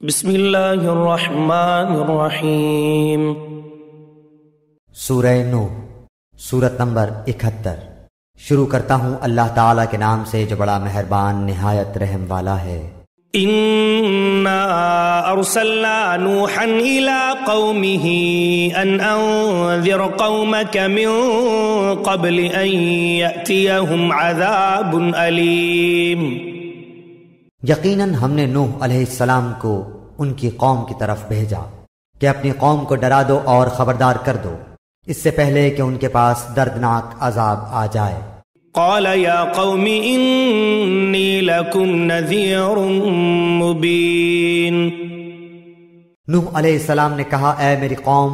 بسم اللہ الرحمن الرحیم۔ سورہ نوح، سورت نمبر 71۔ شروع کرتا ہوں اللہ تعالیٰ کے نام سے جو بڑا مہربان نہایت رحم والا ہے۔ انا ارسلنا نوحا الى قومه ان انذر قومك من قبل ان يأتيهم عذاب علیم۔ یقیناً ہم نے نوح علیہ السلام کو ان کی قوم کی طرف بھیجا کہ اپنی قوم کو ڈرا دو اور خبردار کر دو، اس سے پہلے کہ ان کے پاس دردناک عذاب آ جائے۔ قال یا قوم انی لکم نذیر مبین۔ نوح علیہ السلام نے کہا، اے میری قوم،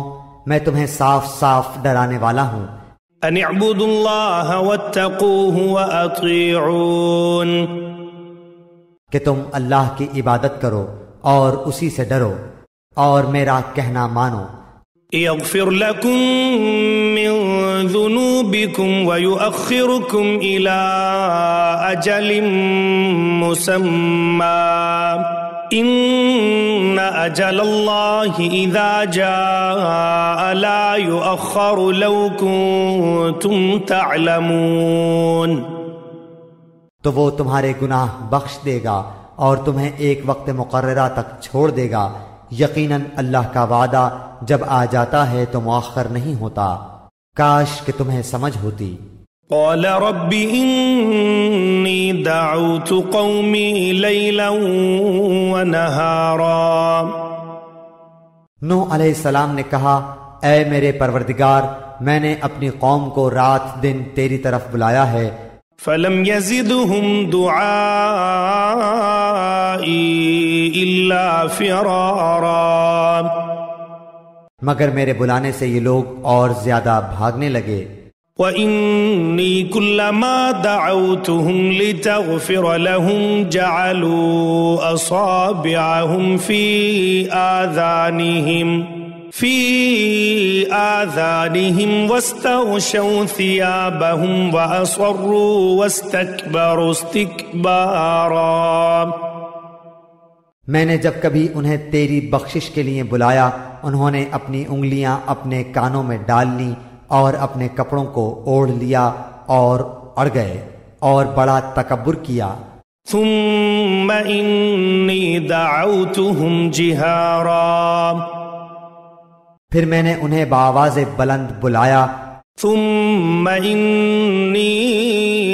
میں تمہیں صاف صاف ڈرانے والا ہوں۔ ان اعبدوا اللہ واتقوہ واطیعون، کہ تم اللہ کی عبادت کرو اور اسی سے ڈرو اور میرا کہنا مانو۔ یغفر لکم من ذنوبکم ویؤخرکم الی اجل مسمی ان اجل اللہ اذا جاء لا یؤخر لو کنتم تعلمون۔ تو وہ تمہارے گناہ بخش دے گا اور تمہیں ایک وقت مقررہ تک چھوڑ دے گا۔ یقیناً اللہ کا وعدہ جب آ جاتا ہے تو مؤخر نہیں ہوتا، کاش کہ تمہیں سمجھ ہوتی۔ قال رب انی دعوت قومی لیلا ونہارا۔ نوح علیہ السلام نے کہا، اے میرے پروردگار، میں نے اپنی قوم کو رات دن تیری طرف بلایا ہے۔ فلم يزدهم دعائی الا فرارا۔ مگر میرے بلانے سے یہ لوگ اور زیادہ بھاگنے لگے۔ وَإِنِّي كُلَّمَا دَعَوْتُهُمْ لِتَغْفِرَ لَهُمْ جَعَلُوا أَصَابِعَهُمْ في آذانهم واستغشوا ثيابهم وأصروا واستكبروا استكبارا۔ میں نے جب کبھی انہیں تیری بخشش کے لیے بلایا، انہوں نے اپنی انگلیاں اپنے کانوں میں ڈال لیں اور اپنے کپڑوں کو اوڑھ لیا اور اڑ گئے اور بڑا تکبر کیا۔ ثم إني دعوتهم جهارا، پھر میں نے انہیں بآواز بلند بلایا۔ ثم إني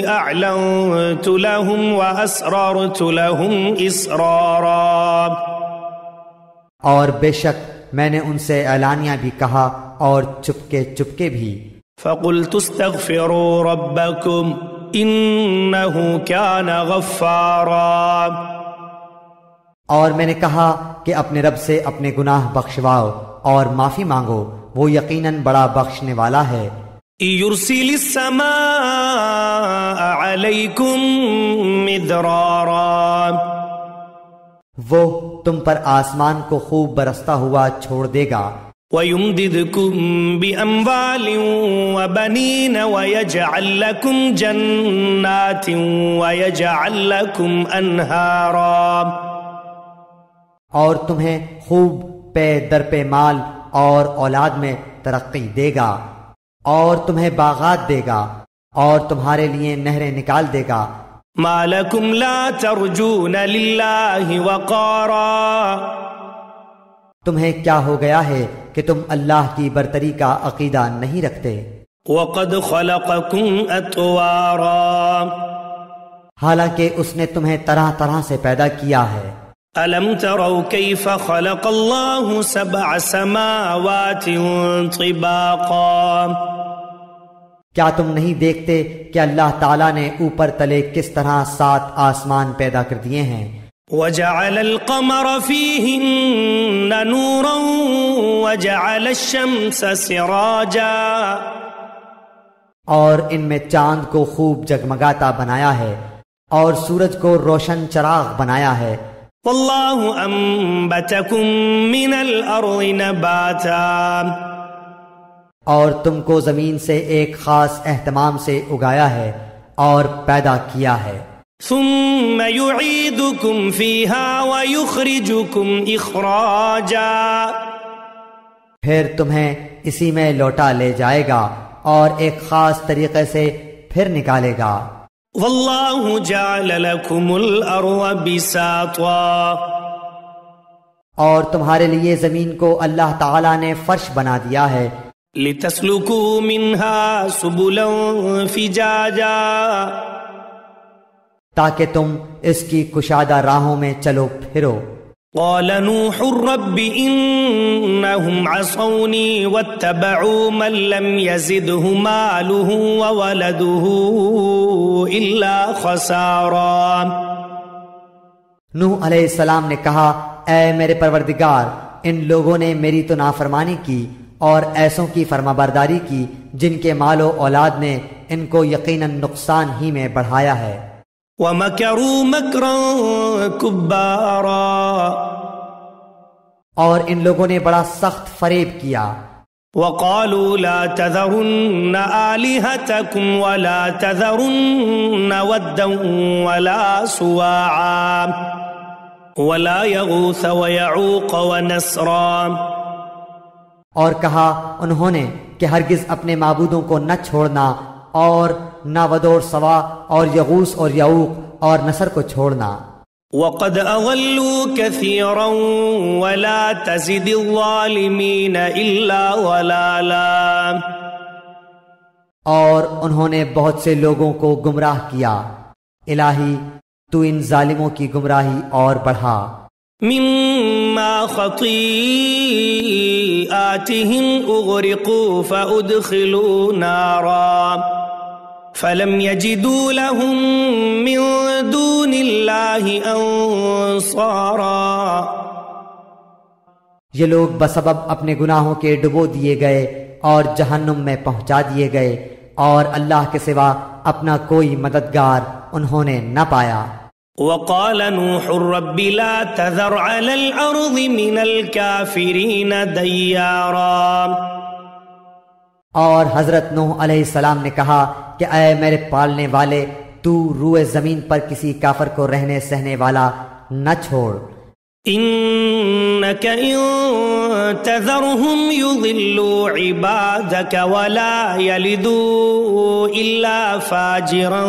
أعلنت لهم وأسررت لهم إسرارا، اور بے شک میں نے ان سے اعلانیہ بھی کہا اور چپکے چپکے بھی۔ فقلت استغفروا ربكم إنه كان غفارا، اور میں نے کہا کہ اپنے رب سے اپنے گناہ بخشواؤ اور معافی مانگو، وہ یقیناً بڑا بخشنے والا ہے۔ يرسل السماء عليكم مدرارا، وہ تم پر آسمان کو خوب برستا ہوا چھوڑ دے گا۔ ويمددكم بأموال وبنين ويجعل لكم جنات ويجعل لكم أنهارا، اور تمہیں خوب پے در پہ مال اور اولاد میں ترقی دے گا، اور تمہیں باغات دے گا اور تمہارے لیے نہریں نکال دے گا۔ ما لكم لا ترجون لله وقارا، تمہیں کیا ہو گیا ہے کہ تم اللہ کی برتری کا عقیدہ نہیں رکھتے؟ وقد خلقكم أطوارا، حالانکہ اس نے تمہیں طرح طرح سے پیدا کیا ہے۔ ألم تروا كيف خلق الله 7 سماوات طباقا، کیا تم نہیں دیکھتے کہ اللہ تعالیٰ نے اوپر تلے کس طرح 7 آسمان پیدا کر دیے ہیں؟ وجعل القمر فيهن نورا وجعل الشمس سراجا، اور ان میں چاند کو خوب جگمگاتا بنایا ہے اور سورج کو روشن چراغ بنایا ہے۔ والله أنبتكم من الأرض نباتا، اور تم کو زمین سے ایک خاص اہتمام سے اگایا ہے اور پیدا کیا ہے۔ ثم يعيدكم فيها ويخرجكم إخراجا، پھر تمہیں اسی میں لوٹا لے جائے گا اور ایک خاص طریقے سے پھر نکالے گا۔ والله جعل لكم الأرض بساطا، اور تمہارے لیے زمین کو اللہ تعالیٰ نے فرش بنا دیا ہے، لتسلكوا منها سبلا فجاجا، تاکہ تم اس کی کشادہ راہوں میں چلو پھرو۔ قال نوح رب إنهم عصوني واتبعوا من لم يزده ماله وولده إلا خسارا۔ نوح علیہ السلام نے کہا، اے میرے پروردگار، ان لوگوں نے میری تو نافرمانی کی اور ایسوں کی فرما برداری کی جن کے مال و اولاد نے ان کو یقیناً نقصان ہی میں بڑھایا ہے۔ وَمَكَرُوا مَكْرًا كُبَّارًا، اور ان لوگوں نے بڑا سخت فریب کیا۔ وَقَالُوا لَا تَذَرُنَّ آلِهَتَكُمْ وَلَا تَذَرُنَّ وَدًّا وَلَا سُوَاعًا وَلَا يَغُوثَ وَيَعُوقَ وَنَسْرًا، اور کہا انہوں نے کہ ہرگز اپنے معبودوں کو نہ چھوڑنا اور نہ ود اور سوا اور یغوث اور یعوق اور نصر کو چھوڑنا۔ وَقَدْ أَضَلُّوا كَثِيرًا وَلَا تَزِدِ الظَّالِمِينَ إِلَّا ضَلَالًا، اور انہوں نے بہت سے لوگوں کو گمراہ کیا، الہی تو ان ظالموں کی گمراہی اور بڑھا۔ مِمَّا خَطِيئَاتِهِمْ أُغْرِقُوا فَأُدْخِلُوا نَارًا فَلَمْ يَجِدُوا لَهُم مِّن دُونِ اللَّهِ أَنصَارًا، یہ لوگ بسبب اپنے گناہوں کے ڈبو دیے گئے اور جہنم میں پہنچا دیے گئے، اور اللہ کے سوا اپنا کوئی مددگار انہوں نے نہ پایا۔ وقال نوح رب لا تذر على الأرض من الكافرين ديارا، اور حضرت نوح علیہ السلام نے کہا کہ اے میرے پالنے والے، تو روئے زمین پر کسی کافر کو رہنے سہنے والا نہ چھوڑ۔ إنك إن تذرهم يضلوا عبادك ولا يلدوا إلا فاجرا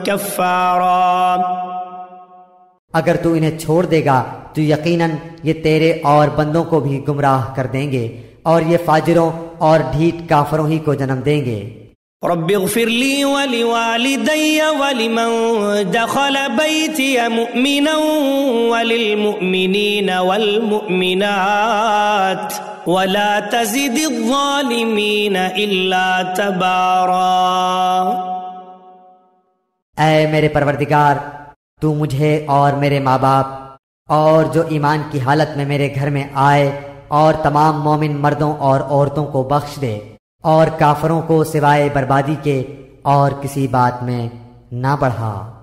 كفارا، اگر تو انہیں چھوڑ دے گا تو یقیناً یہ تیرے اور بندوں کو بھی گمراہ کر دیں گے، اور یہ فاجروں اور ڈھیٹ کافروں ہی کو جنم دیں گے۔ رب اغفر لي ولوالدي ولمن دخل بيتي مؤمنا وللمؤمنين والمؤمنات ولا تزد الظالمين إلا تبارا۔ اے میرے پروردگار، تو مجھے اور میرے ماں باپ اور جو ایمان کی حالت میں میرے گھر میں آئے اور تمام مومن مردوں اور عورتوں کو بخش دے، اور کافروں کو سوائے بربادی کے اور کسی بات میں نہ بڑھا۔